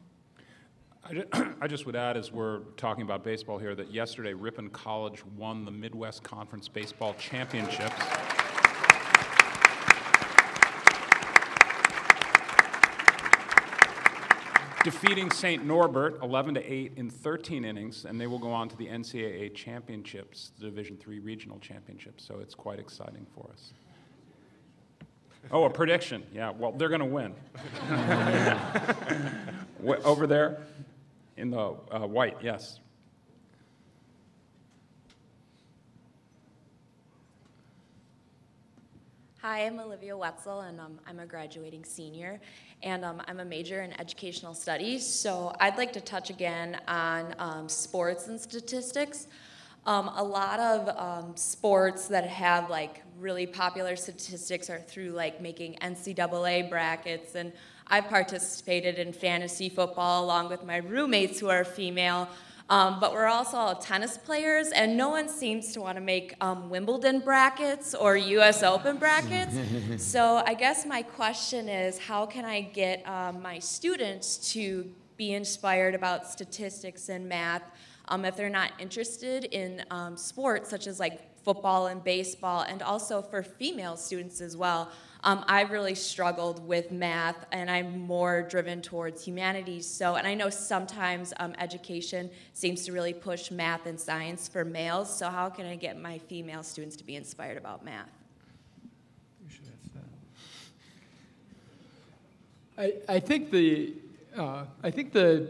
I just would add, as we're talking about baseball here, that yesterday Ripon College won the Midwest Conference Baseball Championships. Defeating St. Norbert 11-8 in 13 innings, and they will go on to the NCAA Championships, the Division III Regional Championships, so it's quite exciting for us. Oh, a prediction. Yeah, well, they're going to win. Over there in the white, yes. Hi, I'm Olivia Wetzel, and I'm a graduating senior, and I'm a major in educational studies, so I'd like to touch again on sports and statistics. A lot of sports that have really popular statistics are through making NCAA brackets, and I've participated in fantasy football along with my roommates who are female, but we're also all tennis players, and no one seems to want to make Wimbledon brackets or US Open brackets. So I guess my question is, how can I get my students to be inspired about statistics and math if they're not interested in sports such as football and baseball, and also for female students as well? I've really struggled with math, and I'm more driven towards humanities. And I know sometimes education seems to really push math and science for males. So how can I get my female students to be inspired about math? You should answer that. I think the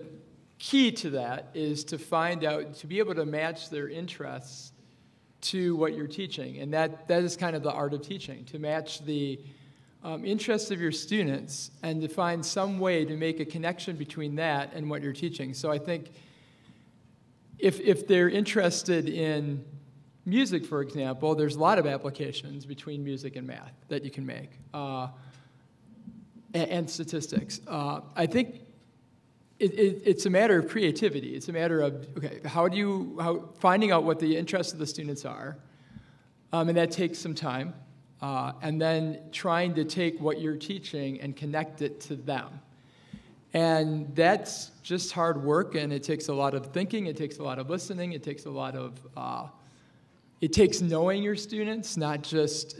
key to that is to find out, to be able to match their interests to what you're teaching. And that is kind of the art of teaching, to match the interests of your students and to find some way to make a connection between that and what you're teaching. So I think if they're interested in music, for example, there's a lot of applications between music and math that you can make, and statistics. I think it's a matter of creativity. It's a matter of, finding out what the interests of the students are, and that takes some time, and then trying to take what you're teaching and connect it to them. And that's just hard work, and it takes a lot of thinking, it takes a lot of listening, it takes a lot of, it takes knowing your students, not just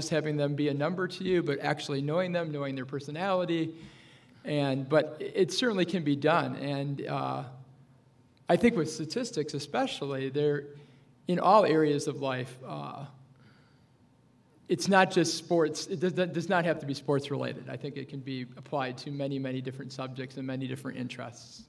having them be a number to you, but actually knowing them, knowing their personality. But it certainly can be done. And I think with statistics especially, they're in all areas of life. It's not just sports. It does not have to be sports related. I think it can be applied to many, many different subjects and many different interests.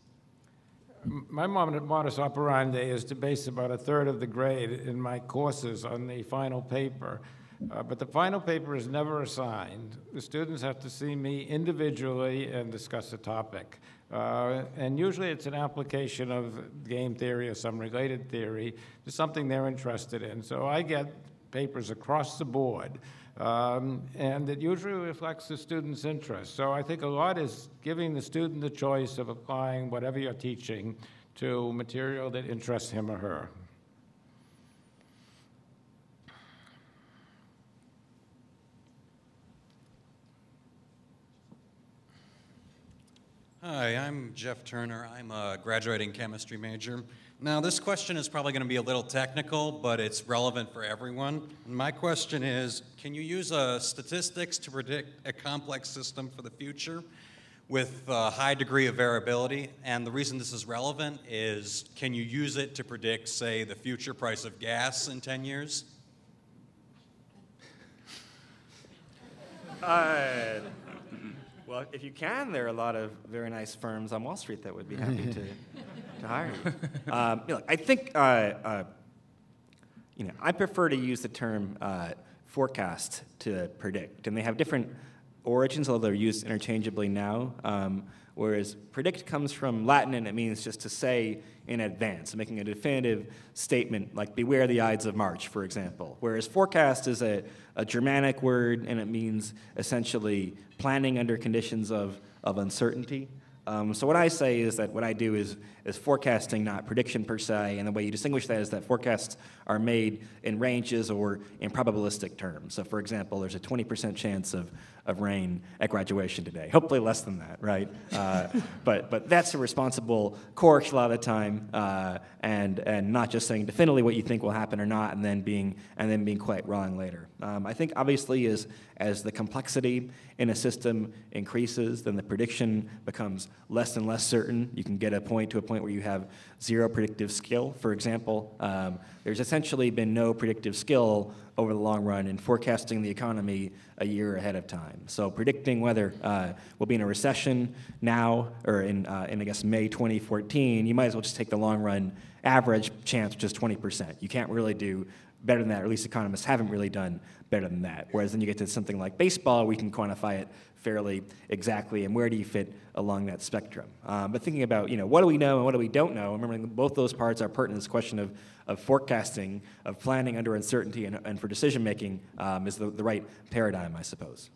My modus operandi is to base about a third of the grade in my courses on the final paper. But the final paper is never assigned. The students have to see me individually and discuss a topic. And usually it's an application of game theory or some related theory to something they're interested in. So I get papers across the board, and it usually reflects the student's interest. So I think a lot is giving the student the choice of applying whatever you're teaching to material that interests him or her. Hi, I'm Jeff Turner. I'm a graduating chemistry major. Now, this question is probably going to be a little technical, but it's relevant for everyone. And my question is, can you use statistics to predict a complex system for the future with a high degree of variability? And the reason this is relevant is, can you use it to predict, say, the future price of gas in 10 years? Well, if you can, there are a lot of very nice firms on Wall Street that would be happy to hire you. Look, I think I prefer to use the term forecast to predict, and they have different origins, although they're used interchangeably now. Whereas predict comes from Latin, and it means just to say in advance, making a definitive statement, like beware the Ides of March, for example. Whereas forecast is a Germanic word, and it means essentially planning under conditions of uncertainty. So what I say is that what I do is forecasting, not prediction per se, and the way you distinguish that is that forecasts are made in ranges or in probabilistic terms. So for example, there's a 20% chance of rain at graduation today. Hopefully less than that, right? But that's a responsible course a lot of the time, and not just saying definitively what you think will happen or not, and then being quite wrong later. I think obviously as the complexity in a system increases, then the prediction becomes less and less certain. You can get to a point where you have zero predictive skill. For example, there's essentially been no predictive skill over the long run in forecasting the economy a year ahead of time. So predicting whether we'll be in a recession now or in I guess May 2014, you might as well just take the long run average chance, which is 20%. You can't really do better than that, or at least economists haven't really done better than that. Whereas then you get to something like baseball, we can quantify it fairly exactly, and where do you fit along that spectrum? But thinking about, what do we know and what do we don't know, remembering both those parts are pertinent to this question of forecasting, of planning under uncertainty, and for decision making is the right paradigm, I suppose.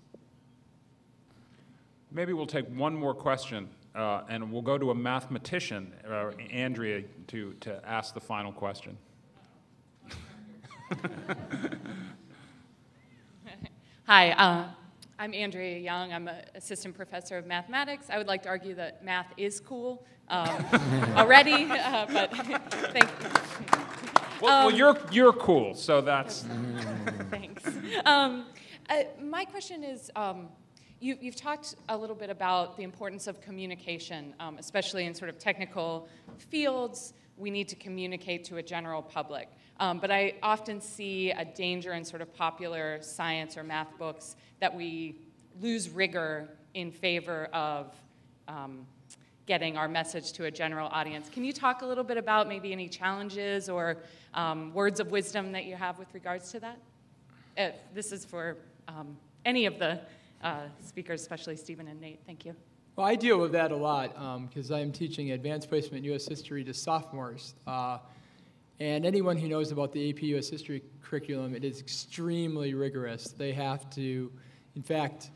Maybe we'll take one more question, and we'll go to a mathematician, Andrea, to ask the final question. Hi, I'm Andrea Young. I'm an assistant professor of mathematics. I would like to argue that math is cool already, but thank you. Well, you're cool, so that's... Thanks. My question is, you've talked a little bit about the importance of communication, especially in sort of technical fields. We need to communicate to a general public. But I often see a danger in sort of popular science or math books that we lose rigor in favor of getting our message to a general audience. Can you talk a little bit about maybe any challenges or words of wisdom that you have with regards to that? This is for any of the speakers, especially Stephen and Nate. Thank you. Well, I deal with that a lot because I'm teaching advanced placement U.S. history to sophomores. And anyone who knows about the AP U.S. history curriculum, it is extremely rigorous. They have to, in fact,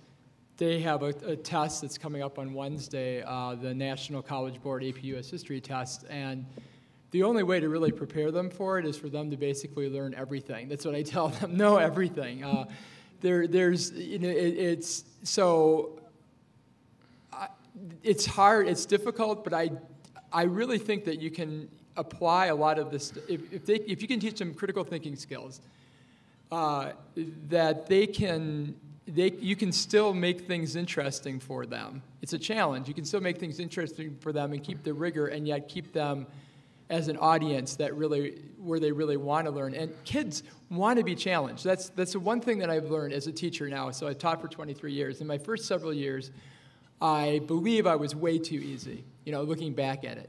they have a test that's coming up on Wednesday, the National College Board AP U.S. history test, and the only way to really prepare them for it is for them to basically learn everything. That's what I tell them, know everything. It's hard, it's difficult, but I really think that you can apply a lot of this. If you can teach them critical thinking skills, that you can still make things interesting for them. It's a challenge. You can still make things interesting for them and keep the rigor, and yet keep them as an audience where they really want to learn. And kids want to be challenged. That's the one thing that I've learned as a teacher now. So I taught for 23 years. In my first several years, I believe I was way too easy, looking back at it.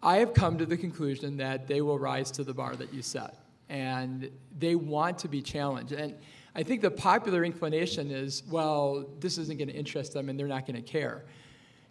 I have come to the conclusion that they will rise to the bar that you set, and they want to be challenged. And I think the popular inclination is, well, this isn't going to interest them and they're not going to care.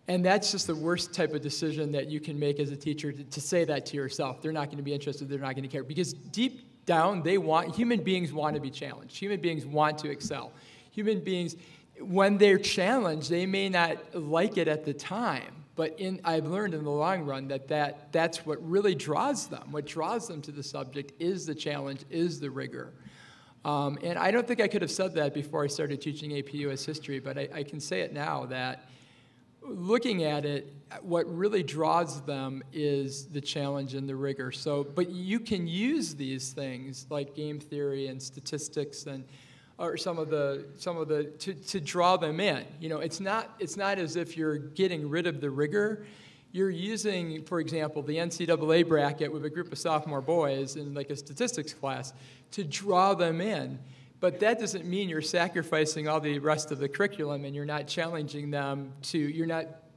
And that's just the worst type of decision that you can make as a teacher, to say that to yourself. They're not going to be interested, they're not going to care. Because deep down, human beings want to be challenged. Human beings want to excel. Human beings, when they're challenged, they may not like it at the time. But I've learned in the long run that's what really draws them. What draws them to the subject is the challenge, is the rigor. And I don't think I could have said that before I started teaching AP US history, but I can say it now, that looking at it, what really draws them is the challenge and the rigor. So, but you can use these things like game theory and statistics and or some of the to draw them in. You know, it's not as if you're getting rid of the rigor. You're using, for example, the NCAA bracket with a group of sophomore boys in like a statistics class to draw them in. But that doesn't mean you're sacrificing all the rest of the curriculum and you're not challenging them to,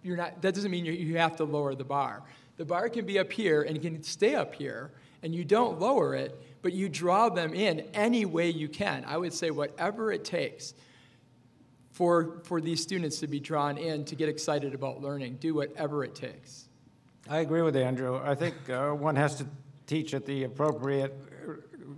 that doesn't mean you have to lower the bar. The bar can be up here and it can stay up here, and you don't lower it, but you draw them in any way you can. I would say whatever it takes for these students to be drawn in, to get excited about learning, do whatever it takes. I agree with Andrew. I think one has to teach at the appropriate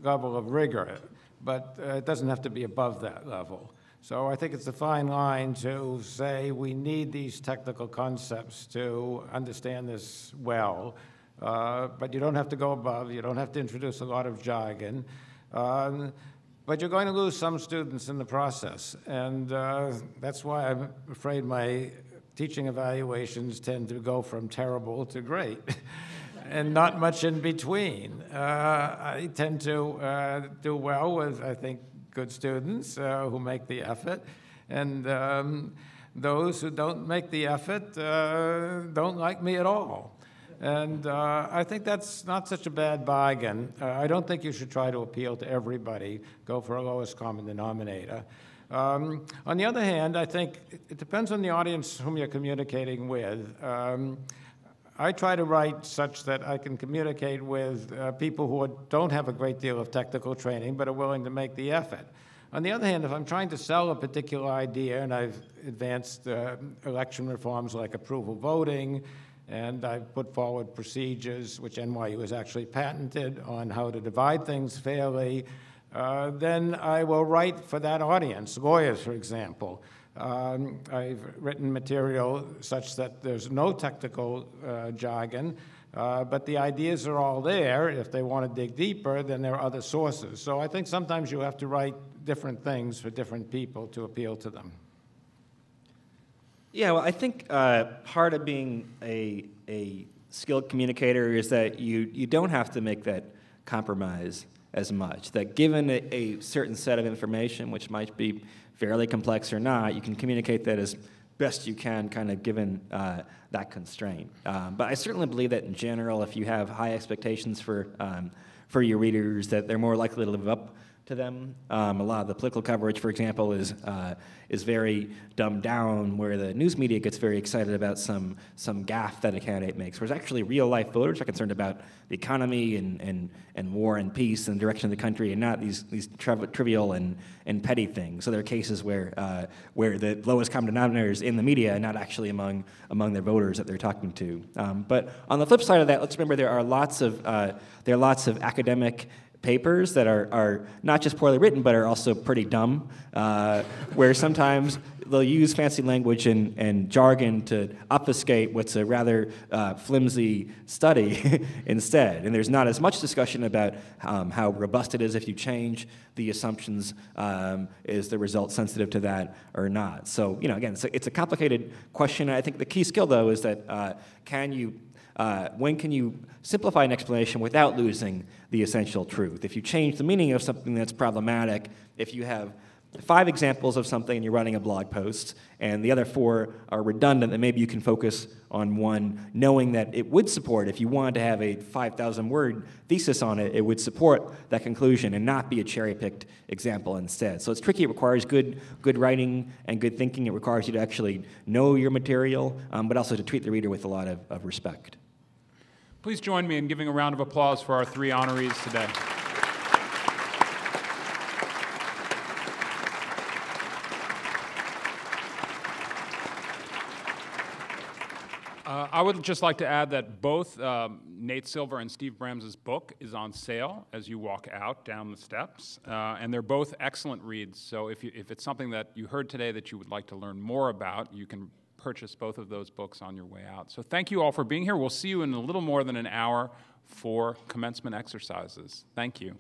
level of rigor, but it doesn't have to be above that level. So I think it's a fine line to say we need these technical concepts to understand this well, but you don't have to go above, you don't have to introduce a lot of jargon, but you're going to lose some students in the process, and that's why I'm afraid my teaching evaluations tend to go from terrible to great. And not much in between. I tend to do well with, I think, good students who make the effort, and those who don't make the effort don't like me at all. And I think that's not such a bad bargain. I don't think you should try to appeal to everybody, go for a lowest common denominator. On the other hand, I think it depends on the audience whom you're communicating with. I try to write such that I can communicate with people who don't have a great deal of technical training but are willing to make the effort. On the other hand, if I'm trying to sell a particular idea, and I've advanced election reforms like approval voting, and I've put forward procedures, which NYU has actually patented, on how to divide things fairly, then I will write for that audience, lawyers, for example. I've written material such that there's no technical jargon, but the ideas are all there. If they want to dig deeper, then there are other sources. So I think sometimes you have to write different things for different people to appeal to them. Yeah, well, I think part of being a skilled communicator is that you don't have to make that compromise as much, that given a certain set of information, which might be fairly complex or not, you can communicate that as best you can, kind of given that constraint. But I certainly believe that in general, if you have high expectations for your readers, that they're more likely to live up to them. A lot of the political coverage, for example, is very dumbed down, where the news media gets very excited about some gaffe that a candidate makes, whereas actually real-life voters are concerned about the economy and war and peace and the direction of the country, and not these trivial and petty things. So there are cases where the lowest common denominator is in the media and not actually among their voters that they're talking to. But on the flip side of that, let's remember there are lots of academic papers that are not just poorly written, but are also pretty dumb, where sometimes they'll use fancy language and jargon to obfuscate what's a rather flimsy study instead. And there's not as much discussion about how robust it is if you change the assumptions. Is the result sensitive to that or not? So, again, it's a complicated question. I think the key skill, though, is that when can you simplify an explanation without losing the essential truth? If you change the meaning of something that's problematic, if you have 5 examples of something and you're writing a blog post, and the other 4 are redundant, then maybe you can focus on one, knowing that it would support, if you wanted to have a 5,000-word thesis on it, it would support that conclusion and not be a cherry-picked example instead. So it's tricky. It requires good writing and good thinking. It requires you to actually know your material, but also to treat the reader with a lot of respect. Please join me in giving a round of applause for our 3 honorees today. I would just like to add that both Nate Silver and Steve Brams' book is on sale as you walk out down the steps, and they're both excellent reads. So if it's something that you heard today that you would like to learn more about, you can purchase both of those books on your way out. So thank you all for being here. We'll see you in a little more than an hour for commencement exercises. Thank you.